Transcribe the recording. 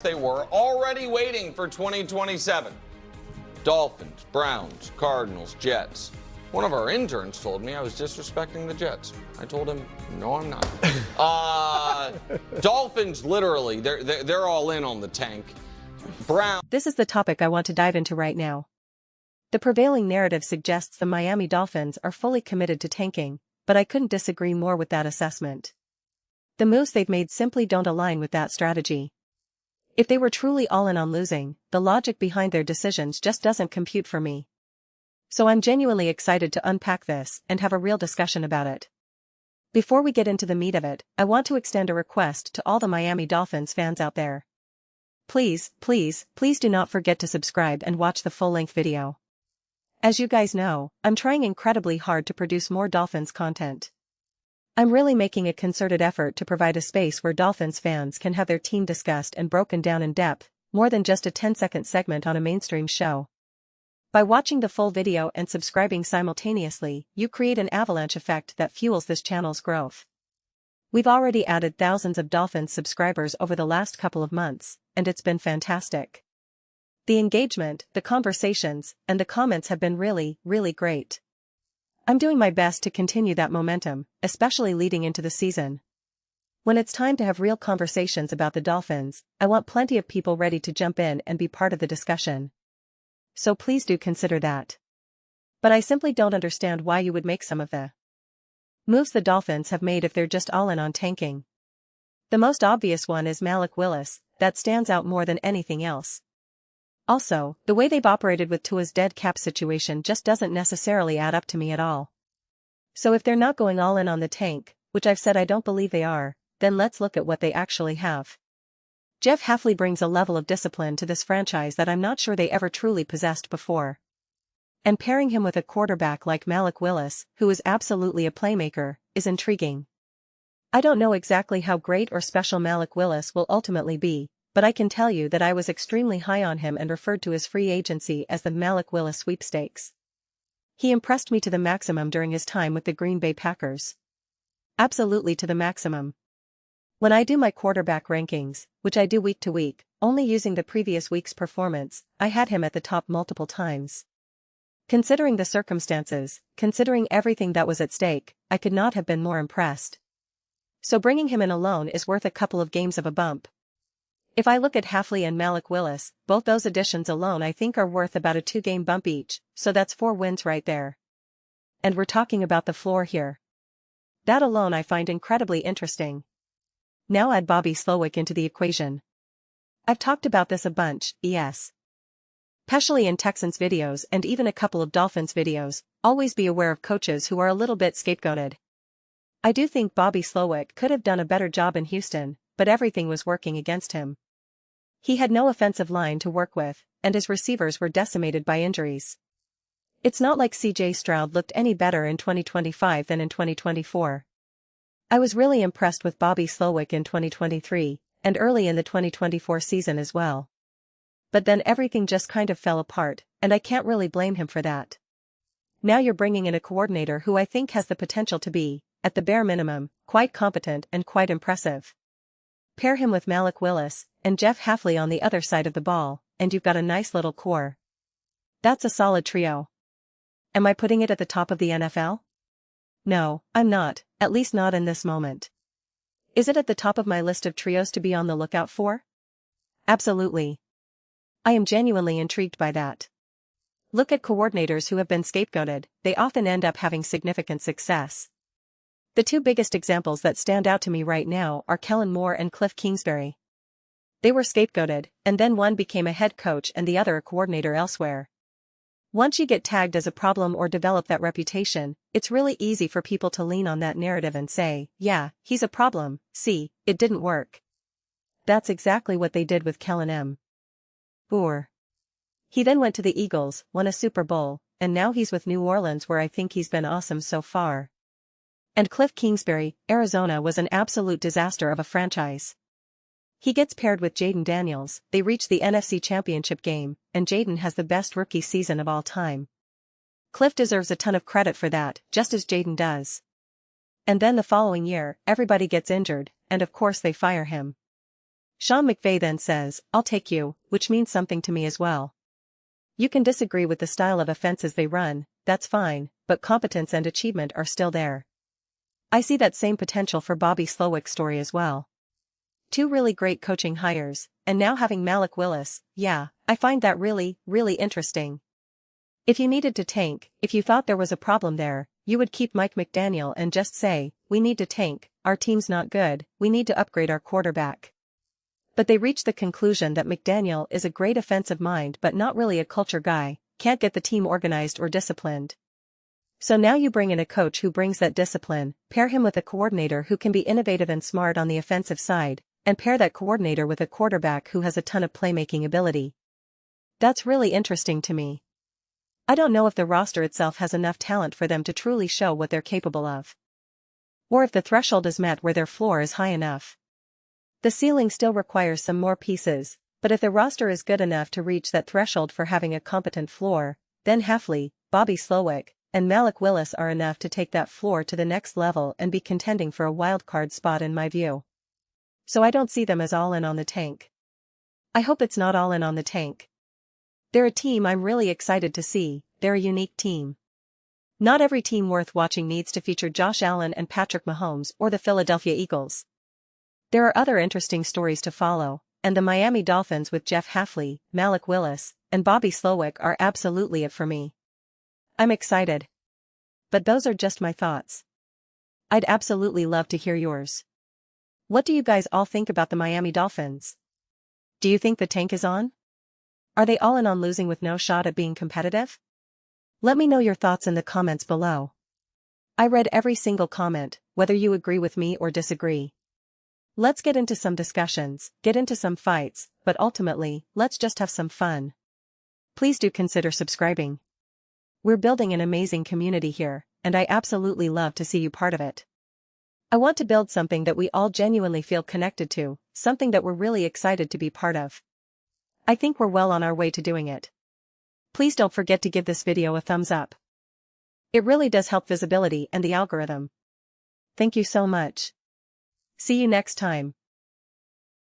They were already waiting for 2027. Dolphins, Browns, Cardinals, Jets. One of our interns told me I was disrespecting the Jets. I told him, no, I'm not. Dolphins, literally, they're all in on the tank. Browns. This is the topic I want to dive into right now. The prevailing narrative suggests the Miami Dolphins are fully committed to tanking, but I couldn't disagree more with that assessment. The moves they've made simply don't align with that strategy. If they were truly all in on losing, the logic behind their decisions just doesn't compute for me. So I'm genuinely excited to unpack this and have a real discussion about it. Before we get into the meat of it, I want to extend a request to all the Miami Dolphins fans out there. Please do not forget to subscribe and watch the full-length video. As you guys know, I'm trying incredibly hard to produce more Dolphins content. I'm really making a concerted effort to provide a space where Dolphins fans can have their team discussed and broken down in depth, more than just a 10-second segment on a mainstream show. By watching the full video and subscribing simultaneously, you create an avalanche effect that fuels this channel's growth. We've already added thousands of Dolphins subscribers over the last couple of months, and it's been fantastic. The engagement, the conversations, and the comments have been really great. I'm doing my best to continue that momentum, especially leading into the season. When it's time to have real conversations about the Dolphins, I want plenty of people ready to jump in and be part of the discussion. So please do consider that. But I simply don't understand why you would make some of the moves the Dolphins have made if they're just all in on tanking. The most obvious one is Malik Willis, that stands out more than anything else. Also, the way they've operated with Tua's dead cap situation just doesn't necessarily add up to me at all. So if they're not going all in on the tank, which I've said I don't believe they are, then let's look at what they actually have. Jeff Hafley brings a level of discipline to this franchise that I'm not sure they ever truly possessed before. And pairing him with a quarterback like Malik Willis, who is absolutely a playmaker, is intriguing. I don't know exactly how great or special Malik Willis will ultimately be, but I can tell you that I was extremely high on him and referred to his free agency as the Malik Willis sweepstakes. He impressed me to the maximum during his time with the Green Bay Packers. Absolutely to the maximum. When I do my quarterback rankings, which I do week to week, only using the previous week's performance, I had him at the top multiple times. Considering the circumstances, considering everything that was at stake, I could not have been more impressed. So bringing him in alone is worth a couple of games of a bump. If I look at Hafley and Malik Willis, both those additions alone I think are worth about a 2-game bump each, so that's 4 wins right there. And we're talking about the floor here. That alone I find incredibly interesting. Now add Bobby Slowik into the equation. I've talked about this a bunch, yes. Especially in Texans videos and even a couple of Dolphins videos, always be aware of coaches who are a little bit scapegoated. I do think Bobby Slowik could have done a better job in Houston, but everything was working against him. He had no offensive line to work with, and his receivers were decimated by injuries. It's not like C.J. Stroud looked any better in 2025 than in 2024. I was really impressed with Bobby Slowik in 2023, and early in the 2024 season as well. But then everything just kind of fell apart, and I can't really blame him for that. Now you're bringing in a coordinator who I think has the potential to be, at the bare minimum, quite competent and quite impressive. Pair him with Malik Willis and Jeff Hafley on the other side of the ball, and you've got a nice little core. That's a solid trio. Am I putting it at the top of the NFL? No, I'm not, at least not in this moment. Is it at the top of my list of trios to be on the lookout for? Absolutely. I am genuinely intrigued by that. Look at coordinators who have been scapegoated, they often end up having significant success. The 2 biggest examples that stand out to me right now are Kellen Moore and Cliff Kingsbury. They were scapegoated, and then one became a head coach and the other a coordinator elsewhere. Once you get tagged as a problem or develop that reputation, it's really easy for people to lean on that narrative and say, yeah, he's a problem, see, it didn't work. That's exactly what they did with Kellen M. Moore. He then went to the Eagles, won a Super Bowl, and now he's with New Orleans where I think he's been awesome so far. And Cliff Kingsbury, Arizona was an absolute disaster of a franchise. He gets paired with Jayden Daniels, they reach the NFC Championship game, and Jayden has the best rookie season of all time. Cliff deserves a ton of credit for that, just as Jayden does. And then the following year, everybody gets injured, and of course they fire him. Sean McVay then says, "I'll take you," which means something to me as well. You can disagree with the style of offenses they run, that's fine, but competence and achievement are still there. I see that same potential for Bobby Slowick's story as well. Two really great coaching hires, and now having Malik Willis, yeah, I find that really, really interesting. If you needed to tank, if you thought there was a problem there, you would keep Mike McDaniel and just say, "We need to tank, our team's not good, we need to upgrade our quarterback." But they reached the conclusion that McDaniel is a great offensive mind but not really a culture guy, can't get the team organized or disciplined. So now you bring in a coach who brings that discipline, pair him with a coordinator who can be innovative and smart on the offensive side, and pair that coordinator with a quarterback who has a ton of playmaking ability. That's really interesting to me. I don't know if the roster itself has enough talent for them to truly show what they're capable of. Or if the threshold is met where their floor is high enough. The ceiling still requires some more pieces, but if the roster is good enough to reach that threshold for having a competent floor, then Hafley, Bobby Slowick, and Malik Willis are enough to take that floor to the next level and be contending for a wildcard spot in my view. So I don't see them as all in on the tank. I hope it's not all in on the tank. They're a team I'm really excited to see, they're a unique team. Not every team worth watching needs to feature Josh Allen and Patrick Mahomes or the Philadelphia Eagles. There are other interesting stories to follow, and the Miami Dolphins with Jeff Hafley, Malik Willis, and Bobby Slowick are absolutely it for me. I'm excited. But those are just my thoughts. I'd absolutely love to hear yours. What do you guys all think about the Miami Dolphins? Do you think the tank is on? Are they all in on losing with no shot at being competitive? Let me know your thoughts in the comments below. I read every single comment, whether you agree with me or disagree. Let's get into some discussions, get into some fights, but ultimately, let's just have some fun. Please do consider subscribing. We're building an amazing community here, and I absolutely love to see you part of it. I want to build something that we all genuinely feel connected to, something that we're really excited to be part of. I think we're well on our way to doing it. Please don't forget to give this video a thumbs up. It really does help visibility and the algorithm. Thank you so much. See you next time.